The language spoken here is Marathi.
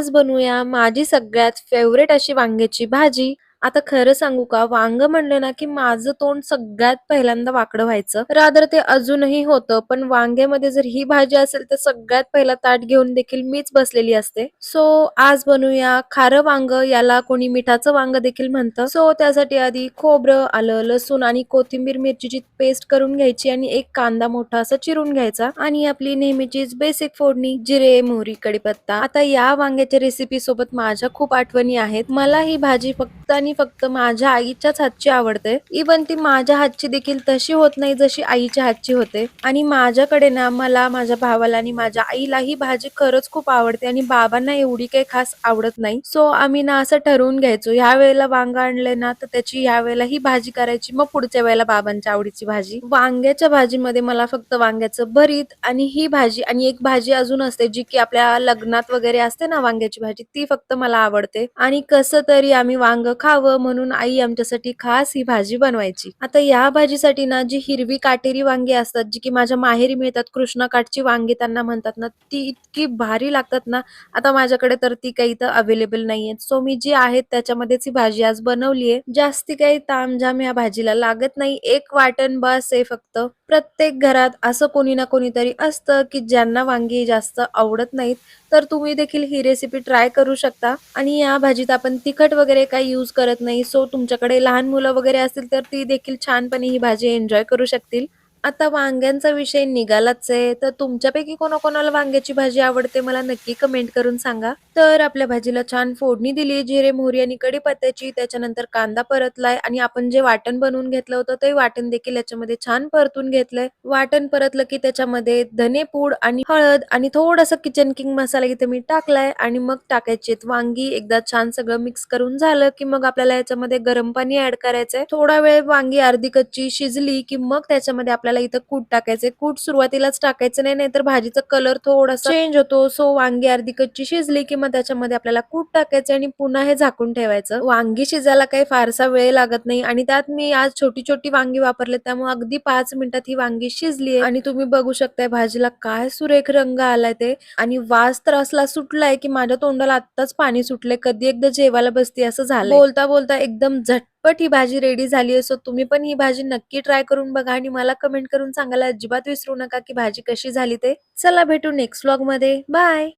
आज बनवूया माझी सगळ्यात फेव्हरेट अशी वांग्याची भाजी. आता खरं सांगू का, वांग म्हणलं ना, की माझं तोंड सगळ्यात पहिल्यांदा वाकडं व्हायचं. रादर ते अजूनही होतं, पण वांग्यामध्ये जर ही भाजी असेल, तर सगळ्यात पहिला ताट घेऊन देखील मीच बसलेली असते. सो आज बनवूया खारं वांग, याला कोणी मिठाचं वांग देखील म्हणतं. सो त्यासाठी आधी खोबरं, आलं, लसूण आणि कोथिंबीर मिरचीची पेस्ट करून घ्यायची आणि एक कांदा मोठा असा चिरून घ्यायचा आणि आपली नेहमीचीच बेसिक फोडणी जिरे, मोहरी, कढीपत्ता. आता या वांग्याच्या रेसिपी सोबत माझ्या खूप आठवणी आहेत. मला ही भाजी फक्त आणि फक्त माझ्या आईच्याच हातची आवडते. इव्हन ती माझ्या हातची देखील तशी होत नाही जशी आईच्या हातची होते. आणि माझ्याकडे ना मला, माझ्या भावाला आणि माझ्या आईला ही भाजी खरंच खूप आवडते आणि बाबांना एवढी काही खास आवडत नाही. सो आम्ही ना असं ठरवून घ्यायचो, ह्या वेळेला वांग आणलंय ना तर त्याची ह्या वेळेला ही भाजी करायची, मग पुढच्या वेळेला बाबांच्या आवडीची भाजी. वांग्याच्या भाजीमध्ये मला फक्त वांग्याचं भरीत आणि ही भाजी आणि एक भाजी अजून असते जी की आपल्या लग्नात वगैरे असते ना वांग्याची भाजी, ती फक्त मला आवडते. आणि कसं तरी आम्ही वांग खावं म्हणून आई आमच्यासाठी खास ही भाजी बनवायची. आता या भाजीसाठी ना जी हिरवी काटेरी वांगी असतात, जी की माझ्या माहेरी मिळतात, कृष्णा काठची वांगी त्यांना म्हणतात ना, ती इतकी भारी लागतात ना. आता माझ्याकडे तर ती काही इथं अवेलेबल नाहीये. सो मी जी आहेत त्याच्यामध्येच ही भाजी आज बनवलीये. जास्ती काही तामझाम या भाजीला लागत नाही. एक वाटण बस आहे फक्त. प्रत्येक घरात असं कोणी ना कोणीतरी असतं की ज्यांना वांगी जास्त आवडत नाहीत. तर तुम्ही देखील ही रेसिपी ट्राय करू शकता. आणि या भाजीत आपण तिखट वगैरे काही यूज करत नाही. सो तुमच्याकडे लहान मुलं वगैरे असतील तर ती देखील छानपणे ही भाजी एन्जॉय करू शकतील. आता वांग्यांचा विषय निघालाच आहे, तर तुमच्यापैकी कोणाकोणाला वांग्याची भाजी आवडते मला नक्की कमेंट करून सांगा. तर आपल्या भाजीला छान फोडणी दिली जिरे, मोहरी आणि कढीपत्त्याची. त्याच्यानंतर कांदा परतलाय आणि आपण जे वाटण बनवून घेतलं होतं ते वाटण देखील याच्यामध्ये छान परतून घेतलंय. वाटण परतलं की त्याच्यामध्ये धनेपूड आणि हळद आणि थोडासा किचन किंग मसाला इथे मी टाकलाय आणि मग टाकायचे वांगी. एकदा छान सगळं मिक्स करून झालं की मग आपल्याला याच्यामध्ये गरम पाणी ऍड करायचंय. थोडा वेळ वांगी अर्धी कच्ची शिजली की मग त्याच्यामध्ये आपल्याला इथं कूट टाकायचंय. कूट सुरुवातीलाच टाकायचं नाही, नाहीतर भाजीचा कलर थोडासा चेंज होतो. सो वांगी अर्धी कच्ची शिजली की मग त्याच्यामध्ये आपल्याला कूट टाकायचं आणि पुन्हा हे झाकून ठेवायचं. वांगी शिजायला काही फारसा वेळ लागत नाही आणि त्यात मी आज छोटी छोटी वांगी वापरले, त्यामुळे अगदी 5 मिनिटात ही वांगी शिजली आणि तुम्ही बघू शकताय भाजीला काय सुरेख रंग आलाय ते. आणि वास तर असला सुटलाय की माझ्या तोंडाला आत्ताच पाणी सुटले, कधी एकदा जेवायला बसते असं झालंय. बोलता बोलता एकदम झटपट ही भाजी रेडी झाली आहे. सो तुम्ही पण ही भाजी नक्की ट्राय करून बघा आणि मला कमेंट करून सांगायला अजिबात विसरू नका की भाजी कशी झाली ते. चला भेटू नेक्स्ट व्लॉग मध्ये. बाय.